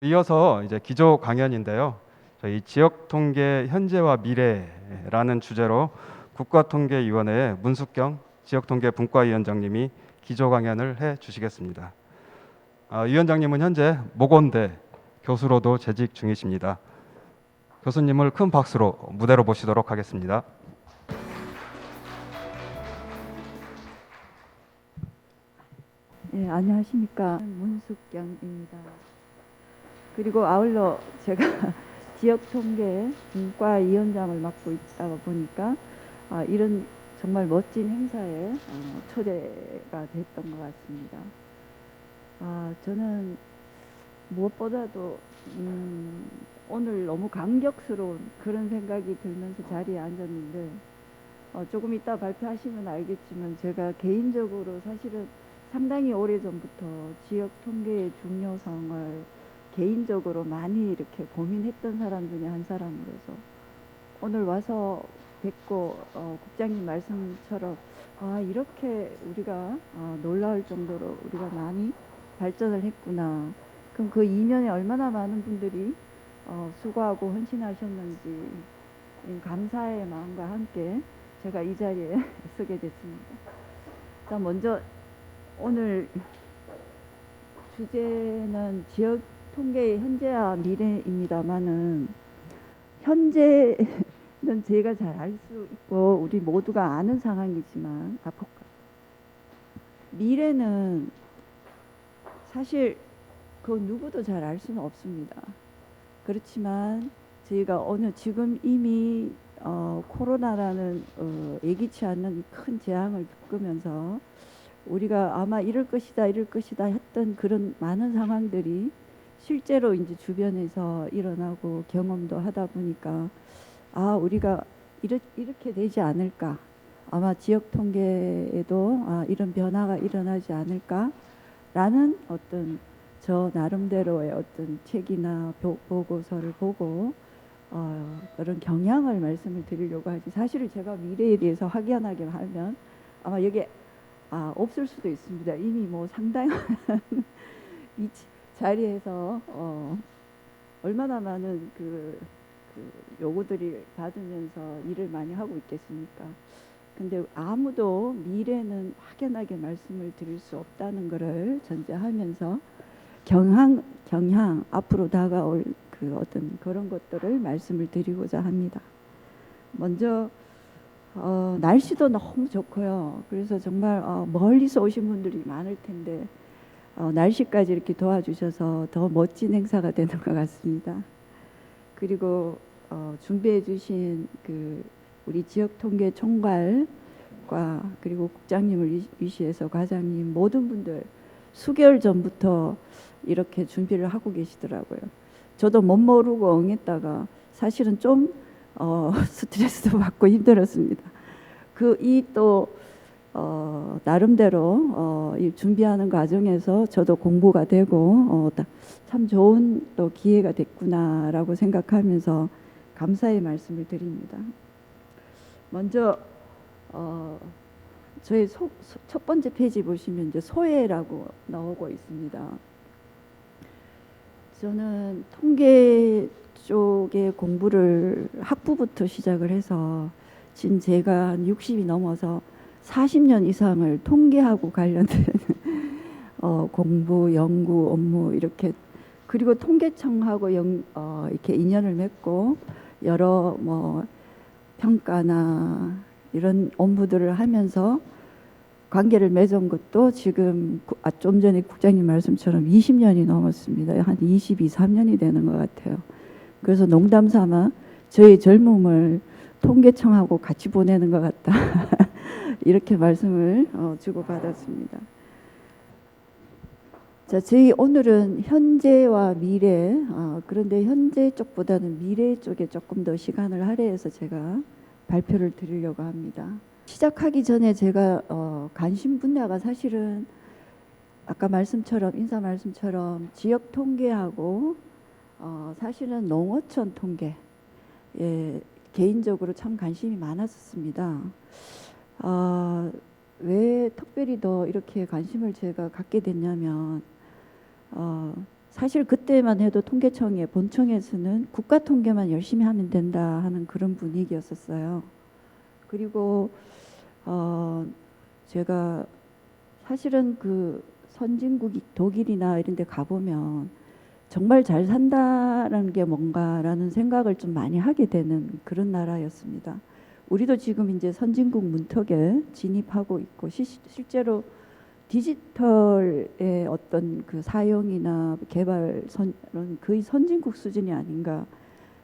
이어서 이제 기조 강연인데요. 저희 지역통계 현재와 미래라는 주제로 국가통계위원회 문숙경 지역통계분과위원장님이 기조 강연을 해 주시겠습니다. 위원장님은 현재 모건대 교수로도 재직 중이십니다. 교수님을 큰 박수로 무대로 모시도록 하겠습니다. 네, 안녕하십니까. 문숙경입니다. 그리고 아울러 제가 지역통계 분과위원장을 맡고 있다 보니까 이런 정말 멋진 행사에 초대가 됐던 것 같습니다. 저는 무엇보다도 오늘 너무 감격스러운 그런 생각이 들면서 자리에 앉았는데 조금 이따 발표하시면 알겠지만 제가 개인적으로 사실은 상당히 오래전부터 지역 통계의 중요성을 개인적으로 많이 이렇게 고민했던 사람 중에 한 사람으로서 오늘 와서 뵙고 국장님 말씀처럼 이렇게 우리가 놀라울 정도로 우리가 많이 발전을 했구나. 그럼 그 이면에 얼마나 많은 분들이 수고하고 헌신하셨는지 감사의 마음과 함께 제가 이 자리에 서게 됐습니다. 자, 먼저 오늘 주제는 지역 통계의 현재와 미래입니다만은 현재는 제가 잘 알 수 있고 우리 모두가 아는 상황이지만 미래는 사실 그 누구도 잘 알 수는 없습니다. 그렇지만 저희가 지금 이미 코로나라는 예기치 않는 큰 재앙을 겪으면서 우리가 아마 이럴 것이다 했던 그런 많은 상황들이 실제로 이제 주변에서 일어나고 경험도 하다 보니까 우리가 이렇게 되지 않을까, 아마 지역 통계에도 이런 변화가 일어나지 않을까라는 어떤 저 나름대로의 어떤 책이나 보고서를 보고 그런 경향을 말씀을 드리려고 하지, 사실은 제가 미래에 대해서 확연하게 하면 아마 여기에 없을 수도 있습니다. 이미 뭐 상당한 이 자리에서 얼마나 많은 그 요구들이 받으면서 일을 많이 하고 있겠습니까? 근데 아무도 미래는 확연하게 말씀을 드릴 수 없다는 것을 전제하면서 경향 앞으로 다가올 그 어떤 그런 것들을 말씀을 드리고자 합니다. 먼저 날씨도 너무 좋고요. 그래서 정말 멀리서 오신 분들이 많을 텐데 날씨까지 이렇게 도와주셔서 더 멋진 행사가 되는 것 같습니다. 그리고 준비해 주신 그 우리 지역통계 총괄과 그리고 국장님을 위시해서 과장님 모든 분들 수개월 전부터 이렇게 준비를 하고 계시더라고요. 저도 못 모르고 응했다가 사실은 좀 스트레스도 받고 힘들었습니다. 또 나름대로 이 준비하는 과정에서 저도 공부가 되고 참 좋은 또 기회가 됐구나라고 생각하면서 감사의 말씀을 드립니다. 먼저 저희 첫 번째 페이지 보시면 이제 소외라고 나오고 있습니다. 저는 통계 쪽의 공부를 학부부터 시작을 해서 지금 제가 한 60이 넘어서 40년 이상을 통계하고 관련된 공부, 연구, 업무 이렇게, 그리고 통계청하고 이렇게 인연을 맺고 여러 뭐 평가나 이런 업무들을 하면서 관계를 맺은 것도 지금 좀 전에 국장님 말씀처럼 20년이 넘었습니다. 한 22, 3년이 되는 것 같아요. 그래서 농담 삼아 저의 젊음을 통계청하고 같이 보내는 것 같다. 이렇게 말씀을 주고받았습니다. 자, 저희 오늘은 현재와 미래, 그런데 현재 쪽보다는 미래 쪽에 조금 더 시간을 할애해서 제가 발표를 드리려고 합니다. 시작하기 전에 제가 관심 분야가 사실은 아까 인사 말씀처럼 지역 통계하고 사실은 농어촌 통계, 개인적으로 참 관심이 많았었습니다. 왜 특별히 더 이렇게 관심을 제가 갖게 됐냐면 사실 그때만 해도 통계청의 본청에서는 국가 통계만 열심히 하면 된다 하는 그런 분위기였었어요. 그리고 제가 사실은 그 선진국이 독일이나 이런 데 가보면 정말 잘 산다라는 게 뭔가라는 생각을 좀 많이 하게 되는 그런 나라였습니다. 우리도 지금 이제 선진국 문턱에 진입하고 있고 실제로 디지털의 어떤 그 사용이나 개발은 거의 선진국 수준이 아닌가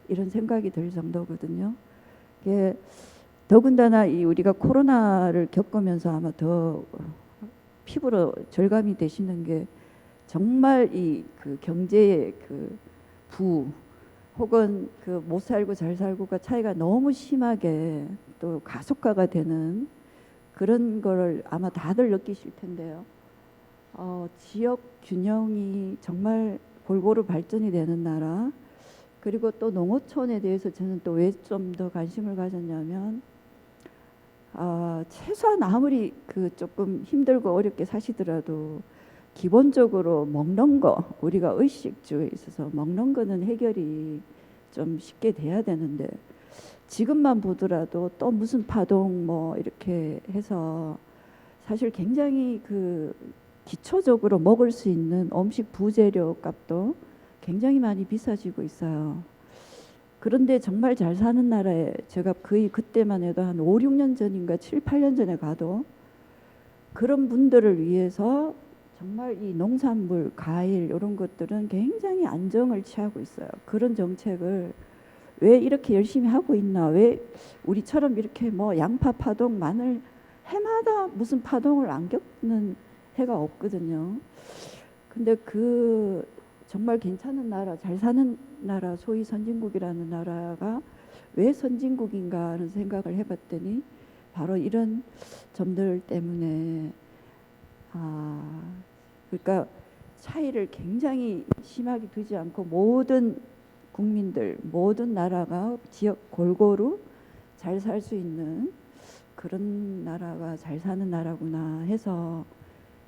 이런 생각이 들 정도거든요. 이게 더군다나 이 우리가 코로나를 겪으면서 아마 더 피부로 절감이 되시는 게 정말 이 그 경제의 그 부 혹은 그 못 살고 잘 살고가 차이가 너무 심하게 또 가속화가 되는 그런 거를 아마 다들 느끼실 텐데요. 지역 균형이 정말 골고루 발전이 되는 나라. 그리고 또 농어촌에 대해서 저는 또 왜 좀 더 관심을 가졌냐면 최소한 아무리 그 조금 힘들고 어렵게 사시더라도 기본적으로 먹는 거 우리가 의식주에 있어서 먹는 거는 해결이 좀 쉽게 돼야 되는데 지금만 보더라도 또 무슨 파동 뭐 이렇게 해서 사실 굉장히 그 기초적으로 먹을 수 있는 음식 부재료 값도 굉장히 많이 비싸지고 있어요. 그런데 정말 잘 사는 나라에 제가 거의 그때만 해도 한 5, 6년 전인가 7, 8년 전에 가도 그런 분들을 위해서 정말 이 농산물, 과일 이런 것들은 굉장히 안정을 취하고 있어요. 그런 정책을 왜 이렇게 열심히 하고 있나? 왜 우리처럼 이렇게 뭐 양파 파동, 마늘 해마다 무슨 파동을 안 겪는 해가 없거든요. 근데 그 정말 괜찮은 나라, 잘 사는 나라, 소위 선진국이라는 나라가 왜 선진국인가 하는 생각을 해봤더니 바로 이런 점들 때문에 그러니까 차이를 굉장히 심하게 두지 않고 모든 국민들, 모든 나라가 지역 골고루 잘 살 수 있는 그런 나라가 잘 사는 나라구나 해서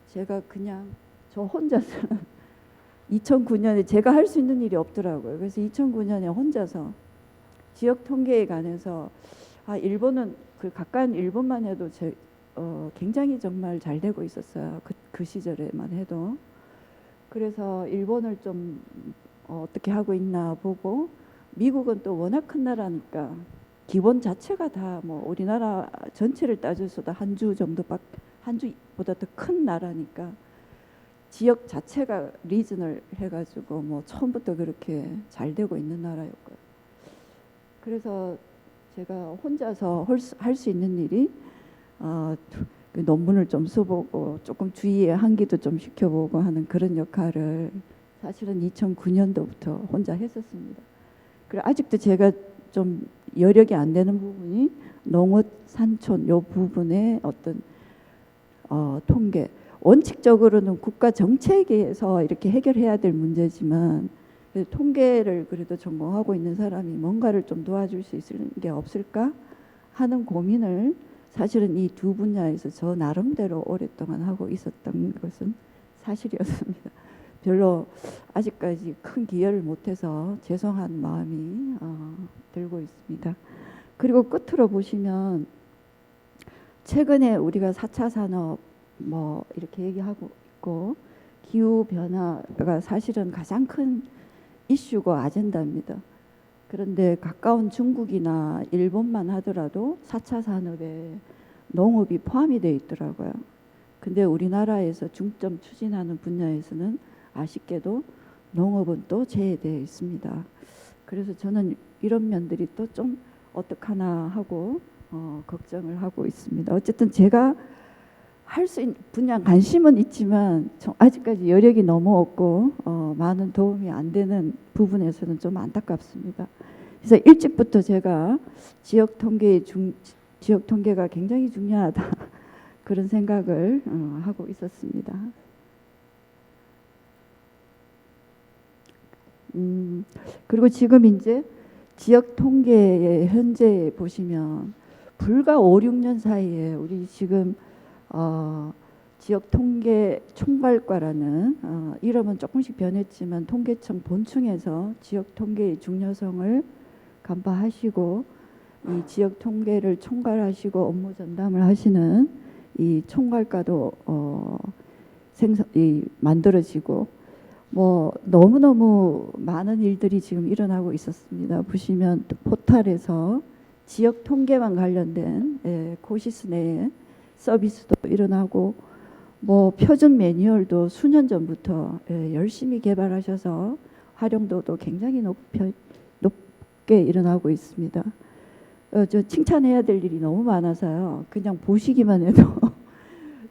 제가 그냥 저 혼자서는 2009년에 제가 할 수 있는 일이 없더라고요. 그래서 2009년에 혼자서 지역 통계에 관해서 일본은 그 가까운 일본만 해도 굉장히 정말 잘 되고 있었어요. 그 시절에만 해도. 그래서 일본을 좀 어떻게 하고 있나 보고 미국은 또 워낙 큰 나라니까 기본 자체가 다 뭐 우리나라 전체를 따져서도 한 주보다 더 큰 나라니까 지역 자체가 리전을 해가지고 뭐 처음부터 그렇게 잘 되고 있는 나라였고요. 그래서 제가 혼자서 할 수 있는 일이 그 논문을 좀 써보고 조금 주위에 환기도 좀 시켜보고 하는 그런 역할을 사실은 2009년도부터 혼자 했었습니다. 그리고 아직도 제가 좀 여력이 안 되는 부분이 농업 산촌 요 부분의 어떤 통계 원칙적으로는 국가 정책에서 이렇게 해결해야 될 문제지만 통계를 그래도 전공하고 있는 사람이 뭔가를 좀 도와줄 수 있을 게 없을까 하는 고민을 사실은 이 두 분야에서 저 나름대로 오랫동안 하고 있었던 것은 사실이었습니다. 별로 아직까지 큰 기여를 못해서 죄송한 마음이 들고 있습니다. 그리고 끝으로 보시면 최근에 우리가 4차 산업 뭐 이렇게 얘기하고 있고 기후 변화가 사실은 가장 큰 이슈고 아젠다입니다. 그런데 가까운 중국이나 일본만 하더라도 4차 산업에 농업이 포함이 되어 있더라고요. 근데 우리나라에서 중점 추진하는 분야에서는 아쉽게도 농업은 또 제외되어 있습니다. 그래서 저는 이런 면들이 또 좀 어떡하나 하고 걱정을 하고 있습니다. 어쨌든 제가 할 수 있는 분야 관심은 있지만 아직까지 여력이 너무 없고 많은 도움이 안 되는 부분에서는 좀 안타깝습니다. 그래서 일찍부터 제가 지역 통계가 굉장히 중요하다 그런 생각을 하고 있었습니다. 그리고 지금 이제 지역 통계의 현재 보시면 불과 5, 6년 사이에 우리 지금 지역 통계 총괄과라는 이름은 조금씩 변했지만 통계청 본청에서 지역 통계의 중요성을 간파하시고 이 지역 통계를 총괄하시고 업무 전담을 하시는 이 총괄과도 만들어지고 뭐 너무너무 많은 일들이 지금 일어나고 있었습니다. 보시면 포털에서 지역 통계만 관련된 코시스 내에 서비스도 일어나고 뭐 표준 매뉴얼도 수년 전부터 열심히 개발하셔서 활용도도 굉장히 높게 일어나고 있습니다. 저 칭찬해야 될 일이 너무 많아서요. 그냥 보시기만 해도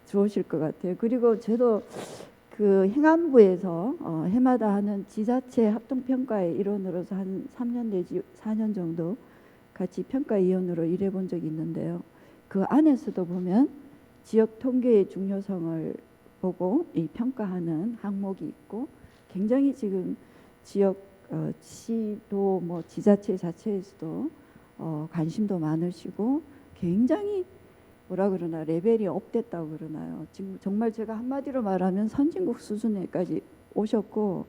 좋으실 것 같아요. 그리고 저도 그 행안부에서 해마다 하는 지자체 합동평가의 일원으로서 한 3년 내지 4년 정도 같이 평가위원으로 일해본 적이 있는데요. 그 안에서도 보면 지역 통계의 중요성을 보고 이 평가하는 항목이 있고 굉장히 지금 지역 시도 뭐 지자체 자체에서도 관심도 많으시고 굉장히 뭐라 그러나 레벨이 업됐다고 그러나요. 지금 정말 제가 한마디로 말하면 선진국 수준에까지 오셨고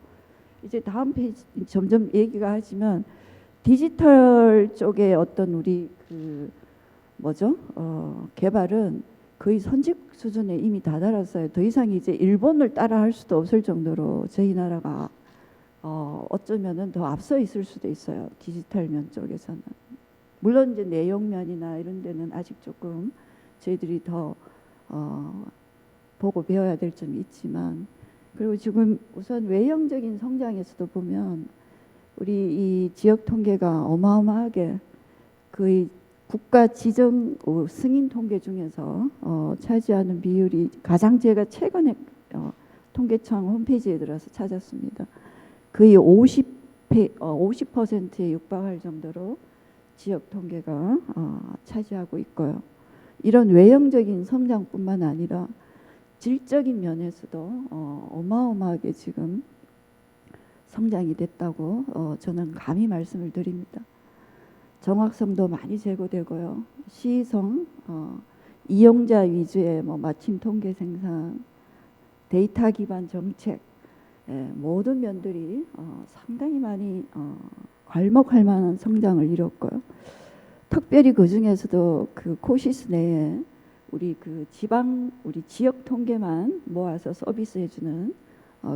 이제 다음 페이지 점점 얘기가 하지만 디지털 쪽에 어떤 우리 그 뭐죠? 개발은 거의 선진 수준에 이미 다다랐어요. 더 이상 이제 일본을 따라할 수도 없을 정도로 저희 나라가 어쩌면은 더 앞서 있을 수도 있어요. 디지털 면 쪽에서는. 물론 이제 내용면이나 이런 데는 아직 조금 저희들이 더 보고 배워야 될 점이 있지만 그리고 지금 우선 외형적인 성장에서도 보면 우리 이 지역 통계가 어마어마하게 거의 국가 지정 승인 통계 중에서 차지하는 비율이 가장 제가 최근에 통계청 홈페이지에 들어서 찾았습니다. 거의 50%에 육박할 정도로 지역 통계가 차지하고 있고요. 이런 외형적인 성장뿐만 아니라 질적인 면에서도 어마어마하게 지금 성장이 됐다고 저는 감히 말씀을 드립니다. 정확성도 많이 제고되고요. 시성, 이용자 위주의 뭐 맞춤 통계 생산, 데이터 기반 정책 모든 면들이 상당히 많이 괄목할 만한 성장을 이뤘고요. 특별히 그 중에서도 그 코시스 내에 우리 그 우리 지역 통계만 모아서 서비스해주는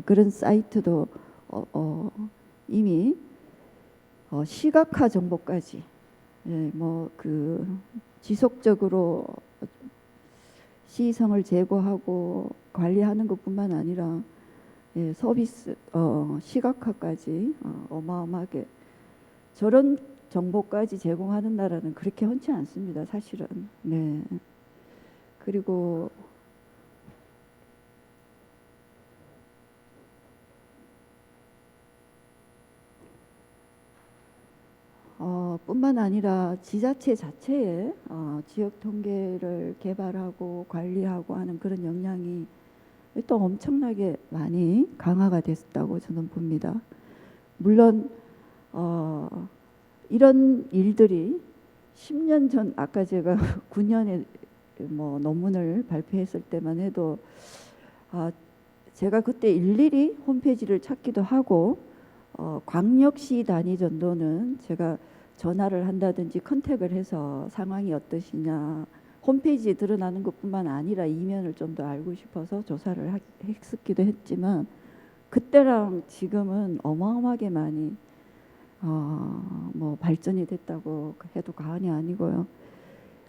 그런 사이트도 이미 시각화 정보까지 뭐 그 지속적으로 시성을 제고하고 관리하는 것뿐만 아니라 서비스 시각화까지 어마어마하게 저런 정보까지 제공하는 나라는 그렇게 흔치 않습니다. 사실은. 네. 그리고 뿐만 아니라 지자체 자체에 지역 통계를 개발하고 관리하고 하는 그런 역량이 또 엄청나게 많이 강화가 됐다고 저는 봅니다. 물론 이런 일들이 10년 전 아까 제가 9년에 뭐 논문을 발표했을 때만 해도 제가 그때 일일이 홈페이지를 찾기도 하고 광역시 단위 정도는 제가 전화를 한다든지 컨택을 해서 상황이 어떠시냐 홈페이지에 드러나는 것뿐만 아니라 이면을 좀 더 알고 싶어서 조사를 했었기도 했지만 그때랑 지금은 어마어마하게 많이 뭐 발전이 됐다고 해도 과언이 아니고요.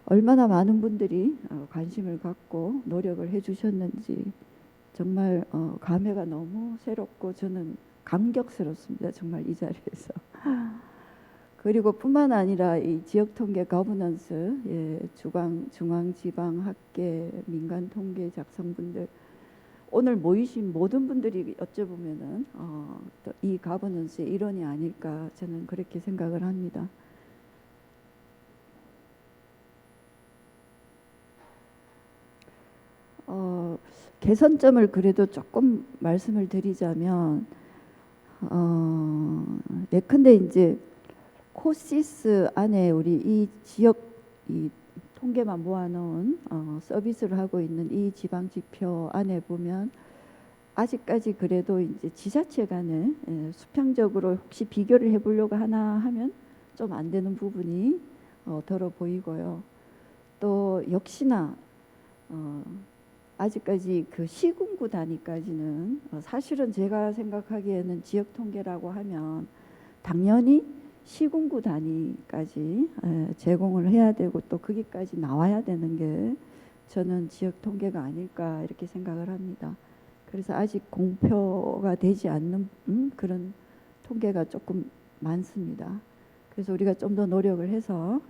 얼마나 많은 분들이 관심을 갖고 노력을 해주셨는지 정말 감회가 너무 새롭고 저는 감격스럽습니다. 정말 이 자리에서. 그리고 뿐만 아니라 이 지역 통계 거버넌스, 중앙, 지방, 학계, 민간 통계 작성분들 오늘 모이신 모든 분들이 어쩌보면은 이 거버넌스의 일원이 아닐까 저는 그렇게 생각을 합니다. 개선점을 그래도 조금 말씀을 드리자면 예컨대 이제 코시스 안에 우리 이 지역 이 통계만 모아놓은 서비스를 하고 있는 이 지방 지표 안에 보면 아직까지 그래도 이제 지자체 간에 수평적으로 혹시 비교를 해보려고 하나 하면 좀 안 되는 부분이 덜어 보이고요. 또 역시나 아직까지 그 시군구 단위까지는 사실은 제가 생각하기에는 지역 통계라고 하면 당연히 시군구 단위까지 제공을 해야 되고 또 거기까지 나와야 되는 게 저는 지역 통계가 아닐까 이렇게 생각을 합니다. 그래서 아직 공표가 되지 않는 그런 통계가 조금 많습니다. 그래서 우리가 좀 더 노력을 해서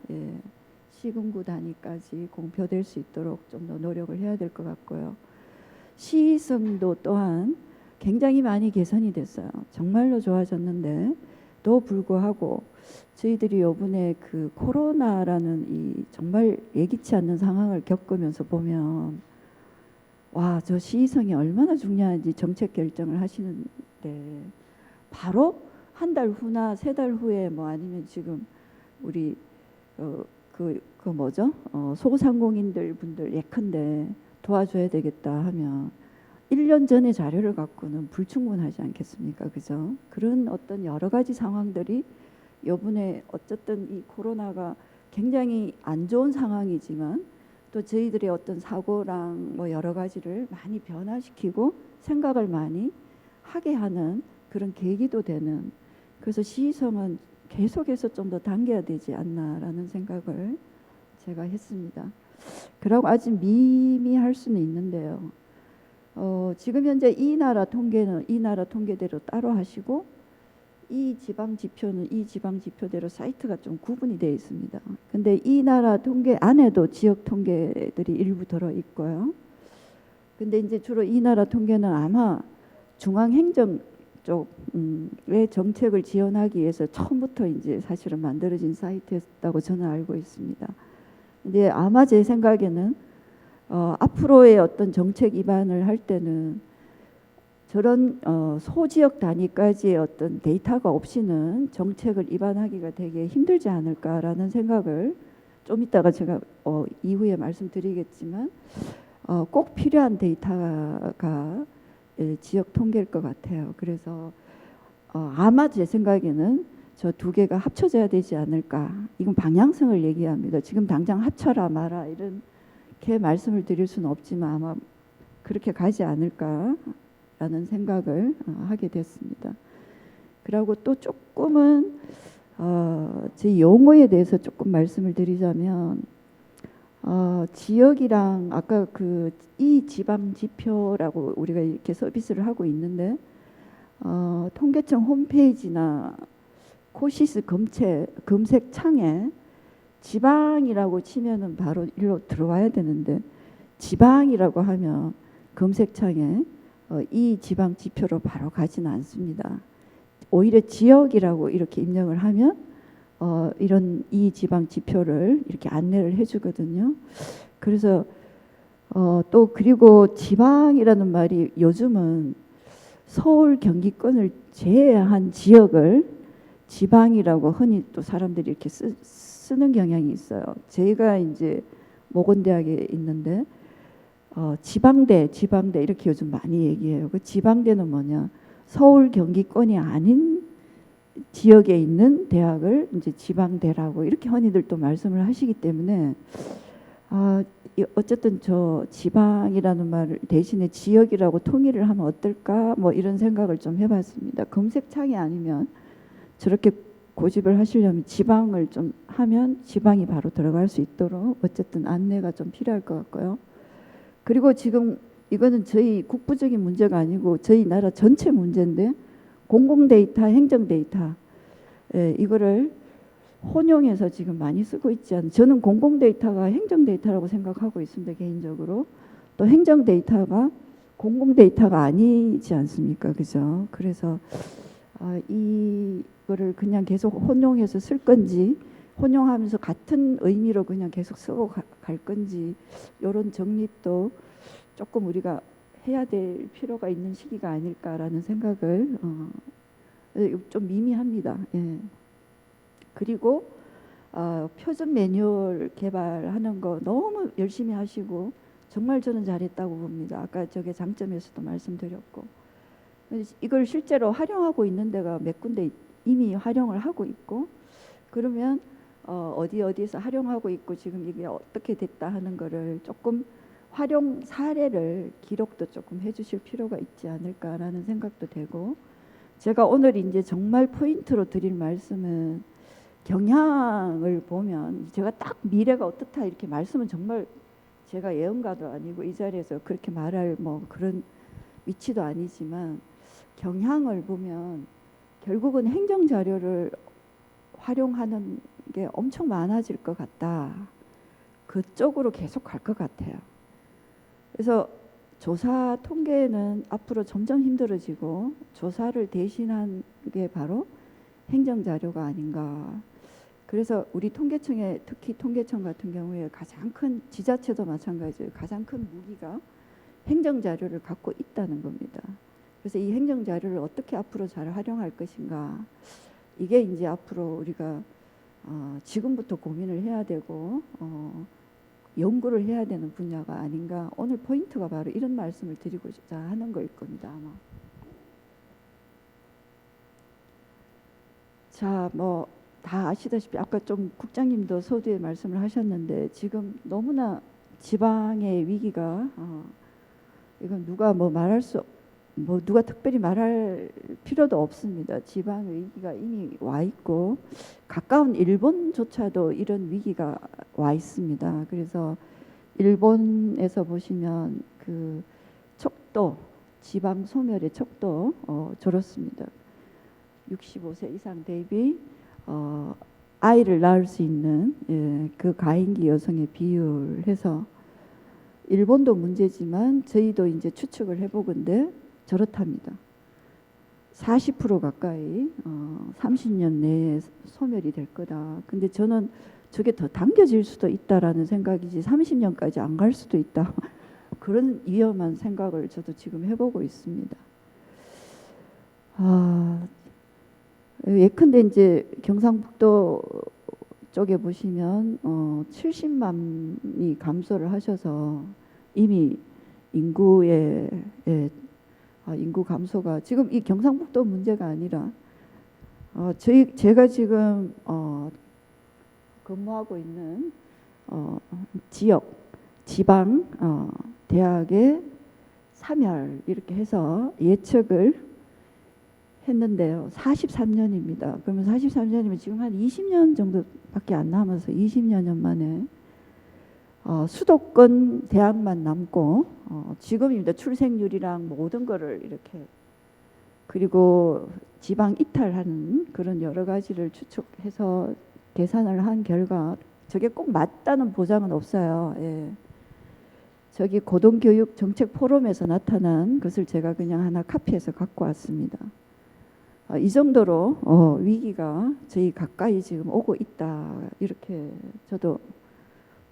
시군구 단위까지 공표될 수 있도록 좀 더 노력을 해야 될 것 같고요. 시의성도 또한 굉장히 많이 개선이 됐어요. 정말로 좋아졌는데 또 불구하고 저희들이 요번에 그 코로나라는 이 정말 예기치 않는 상황을 겪으면서 보면 와, 저 시의성이 얼마나 중요한지 정책 결정을 하시는데 바로 한 달 후나 세 달 후에 뭐 아니면 지금 우리 그 뭐죠? 소상공인들 분들 예컨대 도와줘야 되겠다 하면 1년 전에 자료를 갖고는 불충분하지 않겠습니까? 그죠? 그런 어떤 여러 가지 상황들이 요번에 어쨌든 이 코로나가 굉장히 안 좋은 상황이지만 또 저희들의 어떤 사고랑 뭐 여러 가지를 많이 변화시키고 생각을 많이 하게 하는 그런 계기도 되는, 그래서 시의성은 계속해서 좀 더 당겨야 되지 않나라는 생각을 제가 했습니다. 그러고 아직 미미할 수는 있는데요. 지금 현재 이 나라 통계는 이 나라 통계대로 따로 하시고 이 지방 지표는 이 지방 지표대로 사이트가 좀 구분이 되어 있습니다. 근데 이 나라 통계 안에도 지역 통계들이 일부 들어 있고요. 근데 이제 주로 이 나라 통계는 아마 중앙행정 쪽의 정책을 지원하기 위해서 처음부터 이제 사실은 만들어진 사이트였다고 저는 알고 있습니다. 근데 아마 제 생각에는 앞으로의 어떤 정책 입안을 할 때는 저런 소지역 단위까지의 어떤 데이터가 없이는 정책을 입안하기가 되게 힘들지 않을까라는 생각을 좀 이따가 제가 이후에 말씀드리겠지만 꼭 필요한 데이터가 지역 통계일 것 같아요. 그래서 아마 제 생각에는 저 두 개가 합쳐져야 되지 않을까. 이건 방향성을 얘기합니다. 지금 당장 합쳐라 마라 이렇게 말씀을 드릴 수는 없지만 아마 그렇게 가지 않을까라는 생각을 하게 됐습니다. 그리고 또 조금은 제 용어에 대해서 조금 말씀을 드리자면 지역이랑 아까 그 이 지방 지표라고 우리가 이렇게 서비스를 하고 있는데 통계청 홈페이지나 코시스 검색창에 지방이라고 치면은 바로 일로 들어와야 되는데 지방이라고 하면 검색창에 이 지방 지표로 바로 가지는 않습니다. 오히려 지역이라고 이렇게 입력을 하면 이런 이 지방 지표를 이렇게 안내를 해주거든요. 그래서 또 그리고 지방이라는 말이 요즘은 서울 경기권을 제외한 지역을 지방이라고 흔히 또 사람들이 이렇게 쓰는 경향이 있어요. 제가 이제 모건대학에 있는데 지방대 이렇게 요즘 많이 얘기해요. 그 지방대는 뭐냐? 서울 경기권이 아닌 지역에 있는 대학을 이제 지방대라고 이렇게 흔히들 또 말씀을 하시기 때문에 어쨌든 저 지방이라는 말 대신에 지역이라고 통일을 하면 어떨까 뭐 이런 생각을 좀 해봤습니다. 검색창이 아니면 저렇게 고집을 하시려면 지방을 좀 하면 지방이 바로 들어갈 수 있도록 어쨌든 안내가 좀 필요할 것 같고요. 그리고 지금 이거는 저희 국부적인 문제가 아니고 저희 나라 전체 문제인데 공공 데이터, 행정 데이터 이거를 혼용해서 지금 많이 쓰고 있지 않아요. 저는 공공 데이터가 행정 데이터라고 생각하고 있습니다. 개인적으로. 또 행정 데이터가 공공 데이터가 아니지 않습니까? 그죠? 그래서 이거를 그냥 계속 혼용해서 쓸 건지 혼용하면서 같은 의미로 그냥 계속 쓰고 갈 건지 이런 정립도 조금 우리가 해야 될 필요가 있는 시기가 아닐까라는 생각을 좀 미미합니다. 예. 그리고 표준 매뉴얼 개발하는 거 너무 열심히 하시고 정말 저는 잘했다고 봅니다. 아까 저게 장점에서도 말씀드렸고 이걸 실제로 활용하고 있는 데가 몇 군데 이미 활용을 하고 있고 그러면 어디에서 활용하고 있고 지금 이게 어떻게 됐다 하는 거를 조금 활용 사례를 기록도 조금 해주실 필요가 있지 않을까라는 생각도 되고 제가 오늘 이제 정말 포인트로 드릴 말씀은 경향을 보면 제가 딱 미래가 어떻다 이렇게 말씀은 정말 제가 예언가도 아니고 이 자리에서 그렇게 말할 뭐 그런 위치도 아니지만 경향을 보면 결국은 행정 자료를 활용하는 게 엄청 많아질 것 같다. 그쪽으로 계속 갈 것 같아요. 그래서 조사 통계는 앞으로 점점 힘들어지고 조사를 대신한 게 바로 행정 자료가 아닌가. 그래서 우리 통계청에 특히 통계청 같은 경우에 가장 큰 지자체도 마찬가지예요. 가장 큰 무기가 행정 자료를 갖고 있다는 겁니다. 그래서 이 행정 자료를 어떻게 앞으로 잘 활용할 것인가. 이게 이제 앞으로 우리가 지금부터 고민을 해야 되고 연구를 해야 되는 분야가 아닌가. 오늘 포인트가 바로 이런 말씀을 드리고자 하는 거일 겁니다. 아마. 자, 뭐 다 아시다시피 아까 좀 국장님도 서두에 말씀을 하셨는데 지금 너무나 지방의 위기가 이건 누가 뭐 말할 수 뭐 누가 특별히 말할 필요도 없습니다. 지방의 위기가 이미 와 있고 가까운 일본조차도 이런 위기가 와 있습니다. 그래서 일본에서 보시면 그 척도 지방 소멸의 척도 저렇습니다. 65세 이상 대비 아이를 낳을 수 있는 그 가임기 여성의 비율 해서 일본도 문제지만 저희도 이제 추측을 해보건데 저렇답니다. 40% 가까이 30년 내에 소멸이 될 거다. 근데 저는 저게 더 당겨질 수도 있다라는 생각이지 30년까지 안 갈 수도 있다. 그런 위험한 생각을 저도 지금 해보고 있습니다. 예컨대 이제 경상북도 쪽에 보시면 70만이 감소를 하셔서 이미 인구의 인구 감소가 지금 이 경상북도 문제가 아니라 제가 지금 근무하고 있는 지역 지방 대학의 사멸 이렇게 해서 예측을 했는데요. 43년입니다. 그러면 43년이면 지금 한 20년 정도밖에 안 남아서 20여 년 만에 수도권 대학만 남고 지금입니다. 출생률이랑 모든 거를 이렇게 그리고 지방 이탈하는 그런 여러 가지를 추측해서 계산을 한 결과 저게 꼭 맞다는 보장은 없어요. 예. 저기 고등교육 정책 포럼에서 나타난 것을 제가 그냥 하나 카피해서 갖고 왔습니다. 이 정도로 위기가 저희 가까이 지금 오고 있다. 이렇게 저도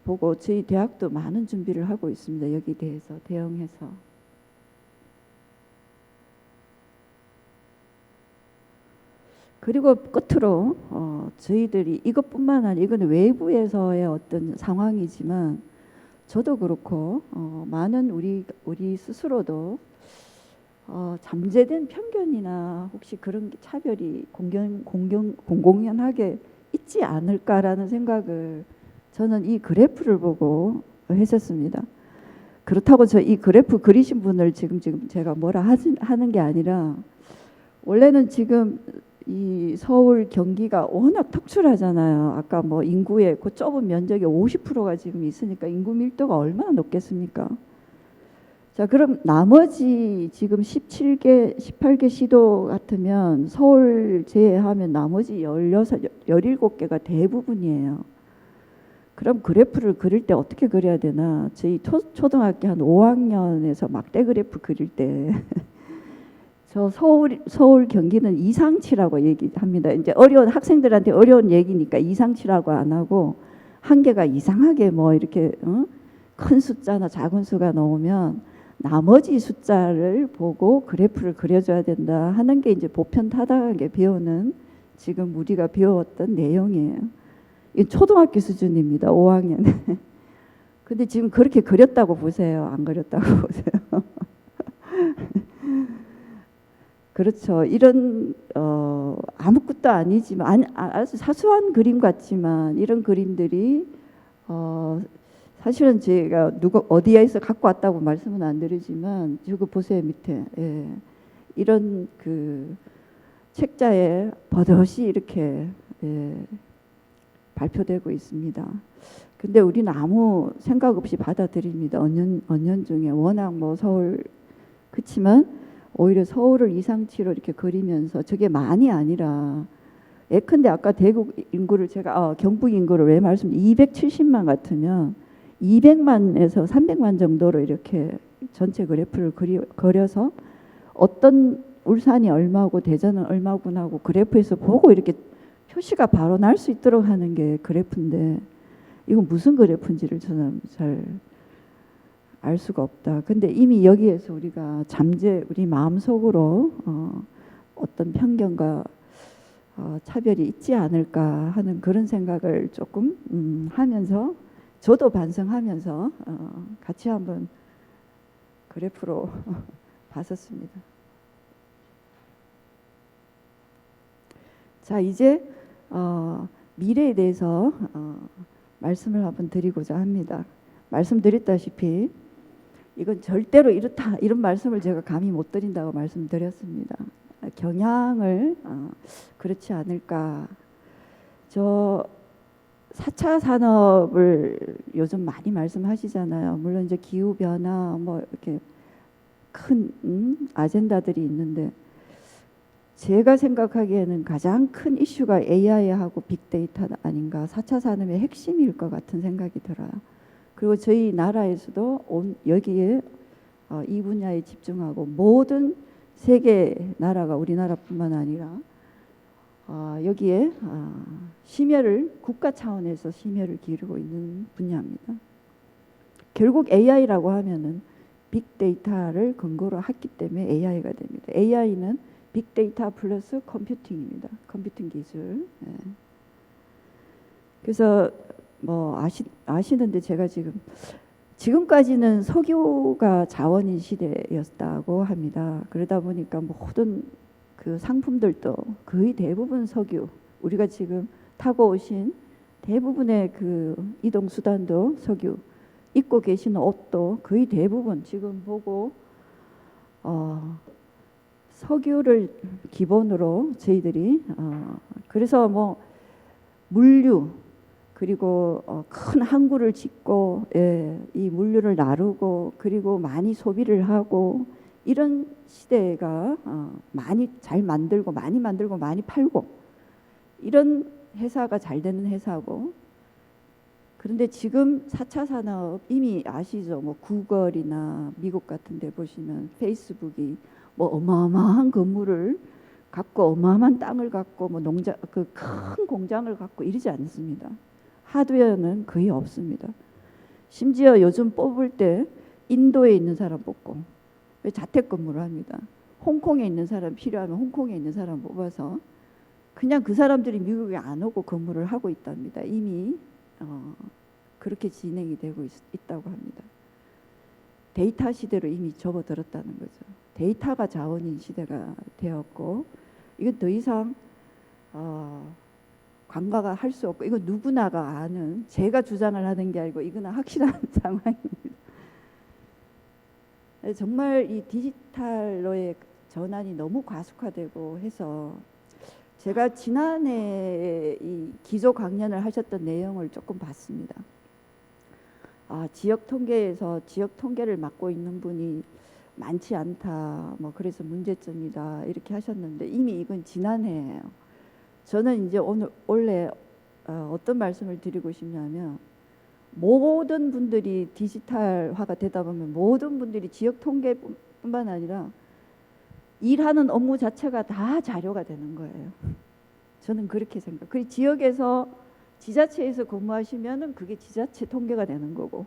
보고 저희 대학도 많은 준비를 하고 있습니다. 여기 대해서 대응해서. 그리고 끝으로 저희들이 이것뿐만 아니라 이건 외부에서의 어떤 상황이지만 저도 그렇고 많은 우리 스스로도 잠재된 편견이나 혹시 그런 차별이 공공연하게 있지 않을까라는 생각을 저는 이 그래프를 보고 했었습니다. 그렇다고 저 이 그래프 그리신 분을 지금 제가 뭐라 하는 게 아니라 원래는 지금 이 서울 경기가 워낙 특출하잖아요. 아까 뭐 인구의 그 좁은 면적의 50%가 지금 있으니까 인구 밀도가 얼마나 높겠습니까? 자, 그럼 나머지 지금 17개, 18개 시도 같으면 서울 제외하면 나머지 17개가 대부분이에요. 그럼 그래프를 그릴 때 어떻게 그려야 되나? 저희 초등학교 한 5학년에서 막대 그래프 그릴 때 저 서울 경기는 이상치라고 얘기합니다. 이제 어려운 학생들한테 어려운 얘기니까 이상치라고 안 하고 한 개가 이상하게 뭐 이렇게 큰 숫자나 작은 수가 나오면 나머지 숫자를 보고 그래프를 그려줘야 된다 하는 게 이제 보편타당하게 배우는 지금 우리가 배웠던 내용이에요. 이 초등학교 수준입니다. 5학년. 근데 지금 그렇게 그렸다고 보세요. 안 그렸다고 보세요. 그렇죠. 이런 아무것도 아니지만 아주 사소한 그림 같지만 이런 그림들이 사실은 제가 누가 어디에서 갖고 왔다고 말씀은 안 드리지만 저거 보세요 밑에 예. 이런 그 책자에 버젓이 이렇게 예, 발표되고 있습니다. 근데 우리는 아무 생각 없이 받아들입니다. 언연중에 워낙 뭐 서울 그치만 오히려 서울을 이상치로 이렇게 그리면서 저게 많이 아니라 예컨대 아까 대구 인구를 제가 경북 인구를 왜 말씀 270만 같으면 200만에서 300만 정도로 이렇게 전체 그래프를 그려서 어떤 울산이 얼마고 대전은 얼마구나 하고 그래프에서 보고 이렇게 표시가 바로 날 수 있도록 하는 게 그래프인데 이건 무슨 그래프인지를 저는 잘 알 수가 없다. 근데 이미 여기에서 우리가 우리 마음속으로 어떤 편견과 차별이 있지 않을까 하는 그런 생각을 조금 하면서 저도 반성하면서 같이 한번 그래프로 봤었습니다. 자, 이제 미래에 대해서 말씀을 한번 드리고자 합니다. 말씀드렸다시피 이건 절대로 이렇다 이런 말씀을 제가 감히 못 드린다고 말씀드렸습니다. 경향을 그렇지 않을까. 저 4차 산업을 요즘 많이 말씀하시잖아요. 물론 이제 기후 변화 뭐 이렇게 큰 아젠다들이 있는데 제가 생각하기에는 가장 큰 이슈가 AI하고 빅데이터 아닌가 4차 산업의 핵심일 것 같은 생각이 들어요. 그리고 저희 나라에서도 여기에 이 분야에 집중하고 모든 세계 나라가 우리나라뿐만 아니라 여기에 국가 차원에서 심혈을 기울이고 있는 분야입니다. 결국 AI라고 하면은 빅데이터를 근거로 했기 때문에 AI가 됩니다. AI는 빅데이터 플러스 컴퓨팅입니다. 컴퓨팅 기술. 예. 그래서 뭐 아시는데 제가 지금까지는 석유가 자원인 시대였다고 합니다. 그러다 보니까 모든 그 상품들도 거의 대부분 석유. 우리가 지금 타고 오신 대부분의 그 이동 수단도 석유. 입고 계시는 옷도 거의 대부분 지금 보고 석유를 기본으로 저희들이 그래서 뭐 물류 그리고 큰 항구를 짓고 이 물류를 나르고 그리고 많이 소비를 하고 이런 시대가 많이 잘 만들고 많이 팔고 이런 회사가 잘 되는 회사고 그런데 지금 4차 산업 이미 아시죠? 뭐 구글이나 미국 같은 데 보시면 페이스북이 뭐 어마어마한 건물을 갖고 어마어마한 땅을 갖고 뭐 그 큰 공장을 갖고 이러지 않습니다. 하드웨어는 거의 없습니다. 심지어 요즘 뽑을 때 인도에 있는 사람 뽑고 자택 건물을 합니다. 홍콩에 있는 사람 필요하면 홍콩에 있는 사람 뽑아서 그냥 그 사람들이 미국에 안 오고 건물을 하고 있답니다. 이미 그렇게 진행이 되고 있다고 합니다. 데이터 시대로 이미 접어들었다는 거죠. 데이터가 자원인 시대가 되었고 이건 더 이상 관가가 할 수 없고 이건 누구나가 아는 제가 주장을 하는 게 아니고 이거는 확실한 상황입니다. 정말 이 디지털로의 전환이 너무 과속화되고 해서 제가 지난해 이 기조 강연을 하셨던 내용을 조금 봤습니다. 지역 통계에서 지역 통계를 맡고 있는 분이 많지 않다. 뭐 그래서 문제점이다 이렇게 하셨는데 이미 이건 지난해예요. 저는 이제 원래 어떤 말씀을 드리고 싶냐면 모든 분들이 디지털화가 되다 보면 모든 분들이 지역 통계뿐만 아니라 일하는 업무 자체가 다 자료가 되는 거예요. 저는 그렇게 생각. 그 지역에서 지자체에서 근무하시면은 그게 지자체 통계가 되는 거고,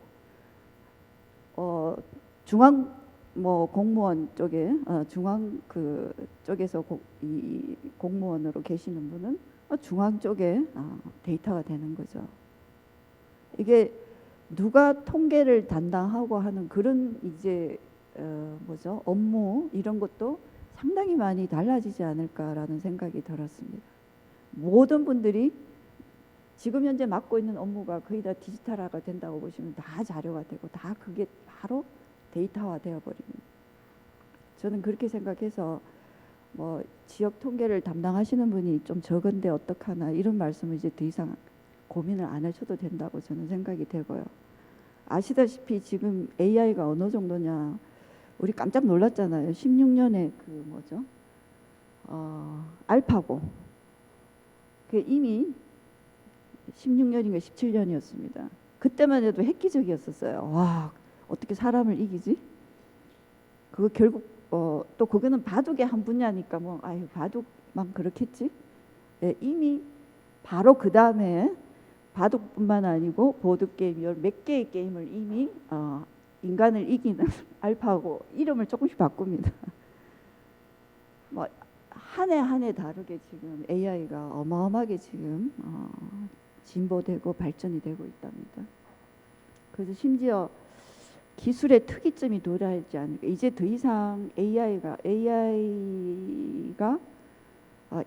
중앙 뭐 공무원 쪽에 중앙 그 쪽에서 이 공무원으로 계시는 분은 중앙 쪽에 데이터가 되는 거죠. 이게 누가 통계를 담당하고 하는 그런 이제 뭐죠? 업무 이런 것도 상당히 많이 달라지지 않을까라는 생각이 들었습니다. 모든 분들이 지금 현재 맡고 있는 업무가 거의 다 디지털화가 된다고 보시면 다 자료가 되고 다 그게 바로 데이터화 되어 버립니다. 저는 그렇게 생각해서 뭐 지역 통계를 담당하시는 분이 좀 적은데 어떡하나 이런 말씀을 이제 더 이상 고민을 안 하셔도 된다고 저는 생각이 되고요. 아시다시피 지금 AI가 어느 정도냐 우리 깜짝 놀랐잖아요. 16년에 그 뭐죠? 알파고 그 이미 16년인가 17년이었습니다. 그때만 해도 획기적이었었어요. 와 어떻게 사람을 이기지? 그거 결국 또 그거는 바둑의 한 분야니까 뭐 아유 바둑만 그렇겠지? 예, 이미 바로 그 다음에 바둑뿐만 아니고 보드게임 몇 개의 게임을 이미 인간을 이기는 알파고 이름을 조금씩 바꿉니다. 뭐 한 해 한 해 다르게 지금 AI가 어마어마하게 지금 진보되고 발전이 되고 있답니다. 그래서 심지어 기술의 특이점이 도달하지 않을까. 이제 더 이상 AI가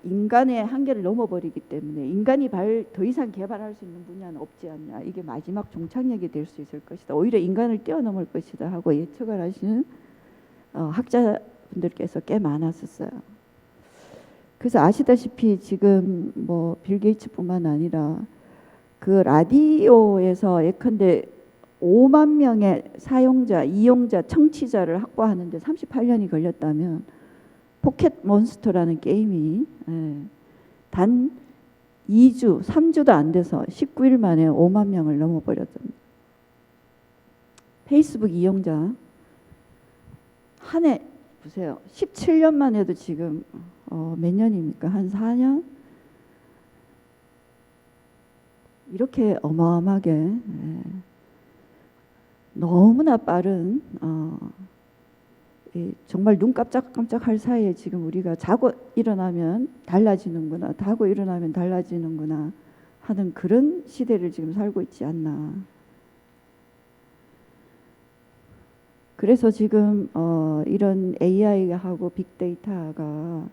인간의 한계를 넘어버리기 때문에 인간이 더 이상 개발할 수 있는 분야는 없지 않냐. 이게 마지막 종착역이 될 수 있을 것이다. 오히려 인간을 뛰어넘을 것이다 하고 예측을 하시는 학자분들께서 꽤 많았었어요. 그래서 아시다시피 지금 뭐 빌 게이츠뿐만 아니라 그 라디오에서 예컨대 5만 명의 사용자, 이용자, 청취자를 확보하는데 38년이 걸렸다면 포켓 몬스터라는 게임이 단 2주, 3주도 안 돼서 19일 만에 5만 명을 넘어버렸답니다. 페이스북 이용자 한 해 보세요. 17년만 해도 지금 몇 년입니까? 한 4년? 이렇게 어마어마하게 너무나 빠른 정말 눈 깜짝깜짝할 사이에 지금 우리가 자고 일어나면 달라지는구나, 자고 일어나면 달라지는구나 하는 그런 시대를 지금 살고 있지 않나. 그래서 지금 이런 AI하고 빅데이터가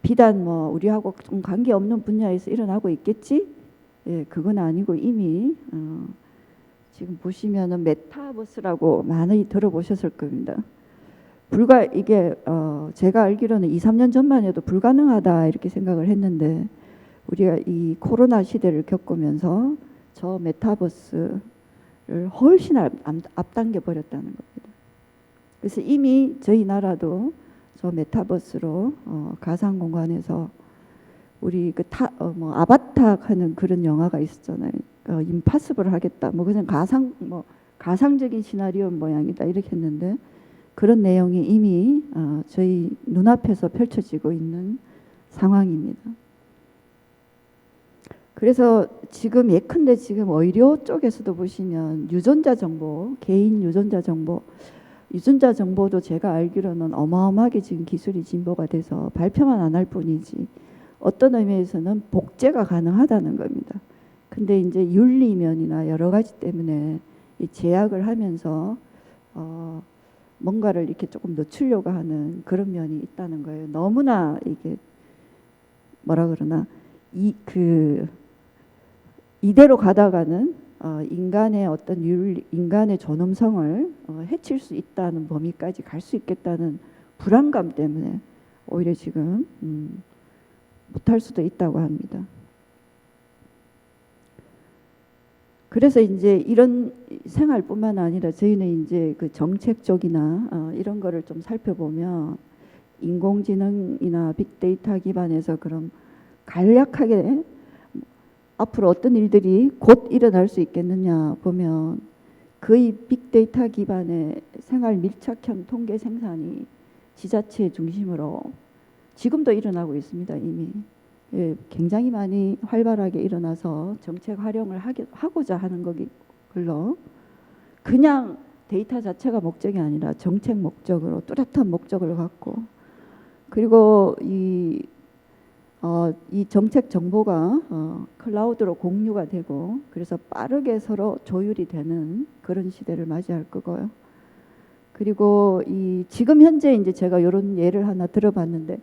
비단 뭐 우리하고 좀 관계없는 분야에서 일어나고 있겠지? 예, 그건 아니고 이미 지금 보시면은 메타버스라고 많이 들어보셨을 겁니다. 불과 이게 제가 알기로는 2, 3년 전만 해도 불가능하다 이렇게 생각을 했는데 우리가 이 코로나 시대를 겪으면서 저 메타버스를 훨씬 앞당겨 버렸다는 겁니다. 그래서 이미 저희 나라도 저 메타버스로 가상 공간에서 우리 그 아바타 하는 그런 영화가 있었잖아요. 임파서블을 하겠다. 뭐 그냥 가상적인 시나리오 모양이다 이렇게 했는데 그런 내용이 이미 저희 눈앞에서 펼쳐지고 있는 상황입니다. 그래서 지금 예컨대 지금 의료 쪽에서도 보시면 유전자 정보, 개인 유전자 정보도 제가 알기로는 어마어마하게 지금 기술이 진보가 돼서 발표만 안 할 뿐이지 어떤 의미에서는 복제가 가능하다는 겁니다. 근데 이제 윤리면이나 여러 가지 때문에 이 제약을 하면서 뭔가를 이렇게 조금 늦추려고 하는 그런 면이 있다는 거예요. 너무나 이게 뭐라 그러나 이대로 가다가는 인간의 어떤 인간의 존엄성을 해칠 수 있다는 범위까지 갈 수 있겠다는 불안감 때문에 오히려 지금 못할 수도 있다고 합니다. 그래서 이제 이런 생활뿐만 아니라 저희는 이제 그 정책 쪽이나 이런 거를 좀 살펴보면 인공지능이나 빅데이터 기반에서 그럼 간략하게 앞으로 어떤 일들이 곧 일어날 수 있겠느냐 보면 거의 빅데이터 기반의 생활 밀착형 통계 생산이 지자체 중심으로 지금도 일어나고 있습니다. 이미 예, 굉장히 많이 활발하게 일어나서 정책 활용을 하고자 하는 거길로 그냥 데이터 자체가 목적이 아니라 정책 목적으로 뚜렷한 목적을 갖고 그리고 이 이 정책 정보가 클라우드로 공유가 되고 그래서 빠르게 서로 조율이 되는 그런 시대를 맞이할 거고요. 그리고 이 지금 현재 이제 제가 이런 예를 하나 들어봤는데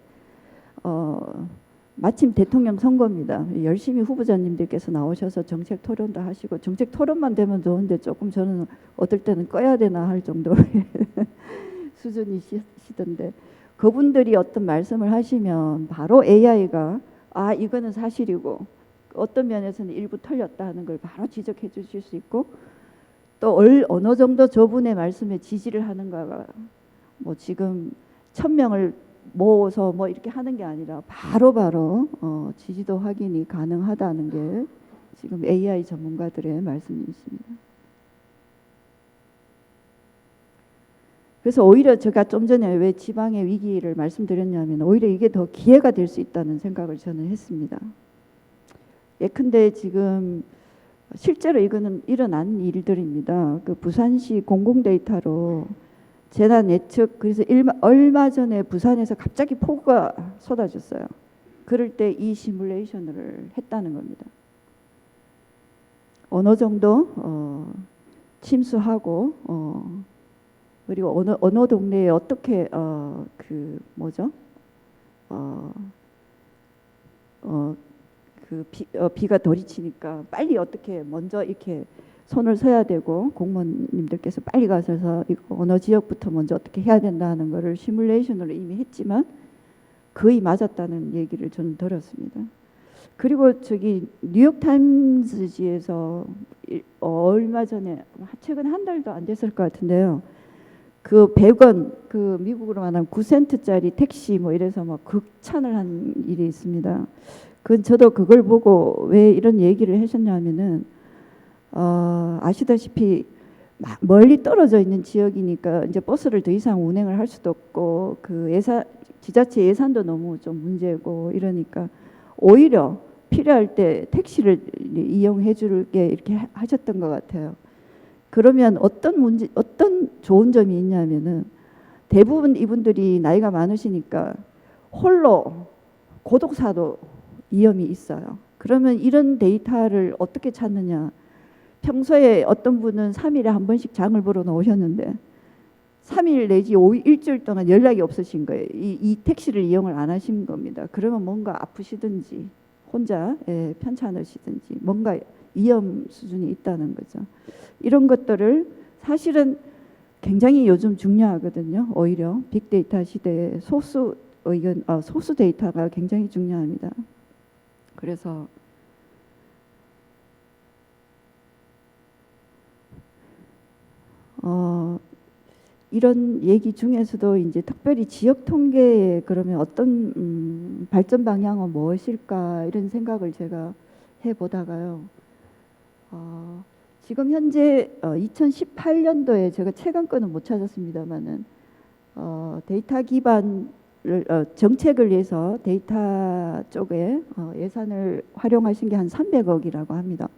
마침 대통령 선거입니다. 열심히 후보자님들께서 나오셔서 정책 토론도 하시고 정책 토론만 되면 좋은데 조금 저는 어떨 때는 꺼야 되나 할 정도의 수준이시던데 그분들이 어떤 말씀을 하시면 바로 AI가 이거는 사실이고 어떤 면에서는 일부 틀렸다 하는 걸 바로 지적해 주실 수 있고 또 어느 정도 저분의 말씀에 지지를 하는가가 뭐 지금 1,000명을 모아서 뭐 이렇게 하는 게 아니라 바로바로 지지도 확인이 가능하다는 게 지금 AI 전문가들의 말씀이십니다. 그래서 오히려 제가 좀 전에 왜 지방의 위기를 말씀드렸냐면 오히려 이게 더 기회가 될 수 있다는 생각을 저는 했습니다. 예컨대 지금 실제로 이거는 일어난 일들입니다. 그 부산시 공공데이터로 재난 예측 그래서 얼마 전에 부산에서 갑자기 폭우가 쏟아졌어요. 그럴 때 이 시뮬레이션을 했다는 겁니다. 어느 정도 침수하고 그리고 어느 동네에 어떻게 비가 덜이치니까 빨리 어떻게 먼저 이렇게 손을 써야 되고 공무원님들께서 빨리 가셔서 이거 어느 지역부터 먼저 어떻게 해야 된다는 거를 시뮬레이션으로 이미 했지만 거의 맞았다는 얘기를 저는 들었습니다. 그리고 저기 뉴욕타임즈지에서 얼마 전에 최근 한 달도 안 됐을 것 같은데요. 그 100원 그 미국으로 말하면 9센트짜리 택시 뭐 이래서 막 극찬을 한 일이 있습니다. 저도 그걸 보고 왜 이런 얘기를 하셨냐면은 아시다시피 멀리 떨어져 있는 지역이니까 이제 버스를 더 이상 운행을 할 수도 없고 그 지자체 예산도 너무 좀 문제고 이러니까 오히려 필요할 때 택시를 이용해 줄게 이렇게 하셨던 것 같아요. 그러면 어떤 좋은 점이 있냐면은 대부분 이분들이 나이가 많으시니까 홀로 고독사도 위험이 있어요. 그러면 이런 데이터를 어떻게 찾느냐? 평소에 어떤 분은 3일에 한 번씩 장을 보러 나오셨는데 3일 내지 5일 일주일 동안 연락이 없으신 거예요. 이 택시를 이용을 안 하신 겁니다. 그러면 뭔가 아프시든지 혼자 편찮으시든지 뭔가 위험 수준이 있다는 거죠. 이런 것들을 사실은 굉장히 요즘 중요하거든요. 오히려 빅데이터 시대에 소수 데이터가 굉장히 중요합니다. 그래서 이런 얘기 중에서도 이제 특별히 지역 통계에 그러면 어떤 발전 방향은 무엇일까 이런 생각을 제가 해보다가요. 지금 현재 2018년도에 제가 최근 거는 못 찾았습니다만은 데이터 기반을 정책을 위해서 데이터 쪽에 예산을 활용하신 게 한 300억이라고 합니다.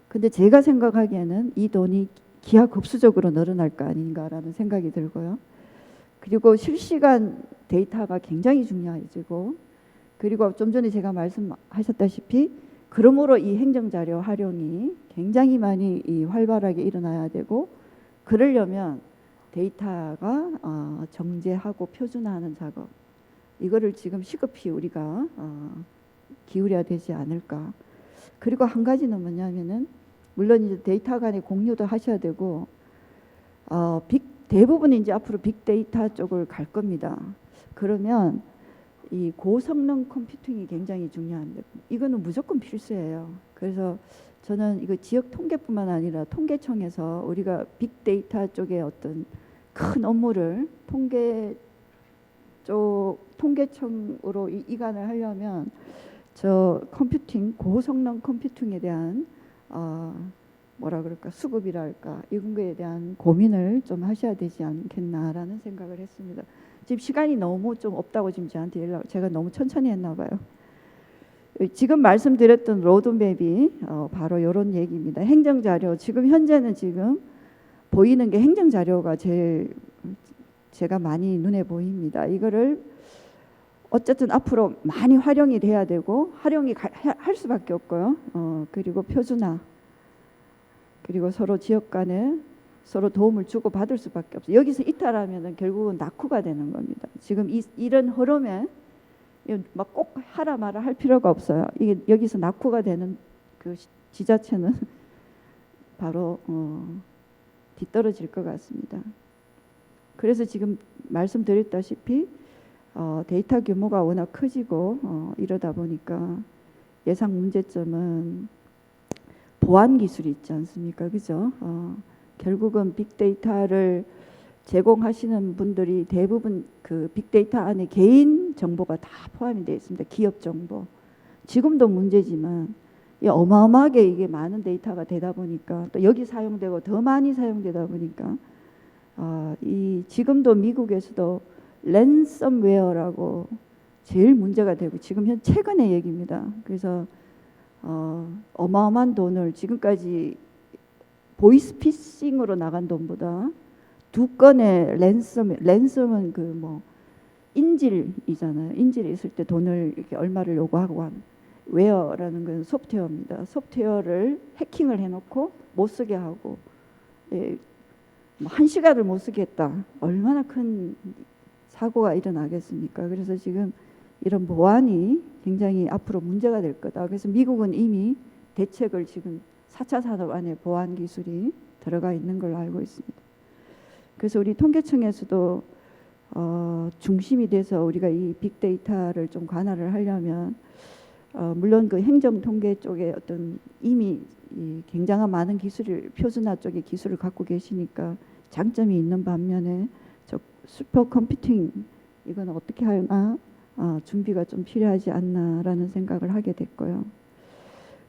근데 제가 생각하기에는 이 돈이 기하급수적으로 늘어날 거 아닌가라는 생각이 들고요. 그리고 실시간 데이터가 굉장히 중요해지고 그리고 좀 전에 제가 말씀하셨다시피 그러므로 이 행정자료 활용이 굉장히 많이 활발하게 일어나야 되고 그러려면 데이터가 정제하고 표준화하는 작업 이거를 지금 시급히 우리가 기울여야 되지 않을까. 그리고 한 가지는 뭐냐면은 물론 이제 데이터 간의 공유도 하셔야 되고 대부분 이제 앞으로 빅데이터 쪽을 갈 겁니다. 그러면 이 고성능 컴퓨팅이 굉장히 중요한데 이거는 무조건 필수예요. 그래서 저는 이거 지역 통계뿐만 아니라 통계청에서 우리가 빅데이터 쪽에 어떤 큰 업무를 통계청으로 이관을 하려면 저 고성능 컴퓨팅에 대한 수급이랄까 이런 거에 대한 고민을 좀 하셔야 되지 않겠나라는 생각을 했습니다. 지금 시간이 너무 좀 없다고 지금 저한테 제가 너무 천천히 했나 봐요. 지금 말씀드렸던 로드맵이 바로 이런 얘기입니다. 행정자료 지금 현재는 지금 보이는 게 행정자료가 제일 제가 많이 눈에 보입니다. 이거를 어쨌든 앞으로 많이 활용이 돼야 되고 활용이 할 수밖에 없고요. 그리고 표준화, 그리고 서로 지역 간에 서로 도움을 주고 받을 수밖에 없어요. 여기서 이탈하면은 결국은 낙후가 되는 겁니다. 지금 이런 흐름에 막 꼭 하라 마라 할 필요가 없어요. 이게 여기서 낙후가 되는 그 지자체는 바로 뒤떨어질 것 같습니다. 그래서 지금 말씀드렸다시피 데이터 규모가 워낙 커지고 이러다 보니까 예상 문제점은 보안 기술이 있지 않습니까? 그죠? 결국은 빅데이터를 제공하시는 분들이 대부분 그 빅데이터 안에 개인 정보가 다 포함이 되어 있습니다. 기업 정보. 지금도 문제지만 어마어마하게 이게 많은 데이터가 되다 보니까 또 여기 사용되고 더 많이 사용되다 보니까 이 지금도 미국에서도 랜섬웨어라고 제일 문제가 되고 지금 현 최근의 얘기입니다. 그래서 어마어마한 돈을 지금까지 보이스피싱으로 나간 돈보다 2건의 랜섬은 그 뭐 인질이잖아요. 인질이 있을 때 돈을 이렇게 얼마를 요구하고 한 웨어라는 건 소프트웨어입니다. 소프트웨어를 해킹을 해놓고 못 쓰게 하고 예, 뭐 1시간을 못 쓰게 했다. 얼마나 큰 사고가 일어나겠습니까? 그래서 지금 이런 보안이 굉장히 앞으로 문제가 될 거다. 그래서 미국은 이미 대책을 지금 4차 산업 안에 보안 기술이 들어가 있는 걸로 알고 있습니다. 그래서 우리 통계청에서도 중심이 돼서 우리가 이 빅데이터를 좀 관할을 하려면 물론 그 행정통계 쪽에 어떤 이미 이 굉장한 많은 기술을 표준화 쪽의 기술을 갖고 계시니까 장점이 있는 반면에 저 슈퍼 컴퓨팅 이건 어떻게 하나 준비가 좀 필요하지 않나라는 생각을 하게 됐고요.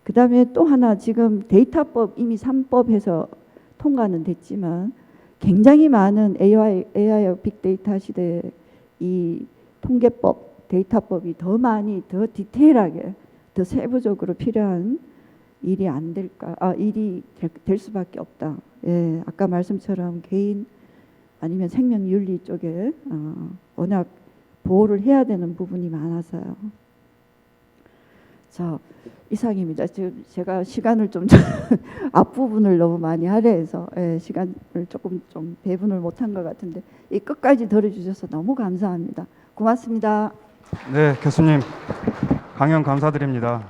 그 다음에 또 하나 지금 데이터법 이미 3법에서 통과는 됐지만 굉장히 많은 AI와 빅데이터 시대에 이 통계법, 데이터법이 더 많이, 더 디테일하게, 더 세부적으로 필요한 일이 안 될까? 일이 될 수밖에 없다. 예, 아까 말씀처럼 개인 아니면 생명윤리 쪽에 워낙 보호를 해야 되는 부분이 많아서요. 자, 이상입니다. 지금 제가 시간을 좀 앞부분을 너무 많이 할애해서 시간을 조금 좀 배분을 못한 것 같은데 이 끝까지 들어주셔서 너무 감사합니다. 고맙습니다. 네, 교수님 강연 감사드립니다.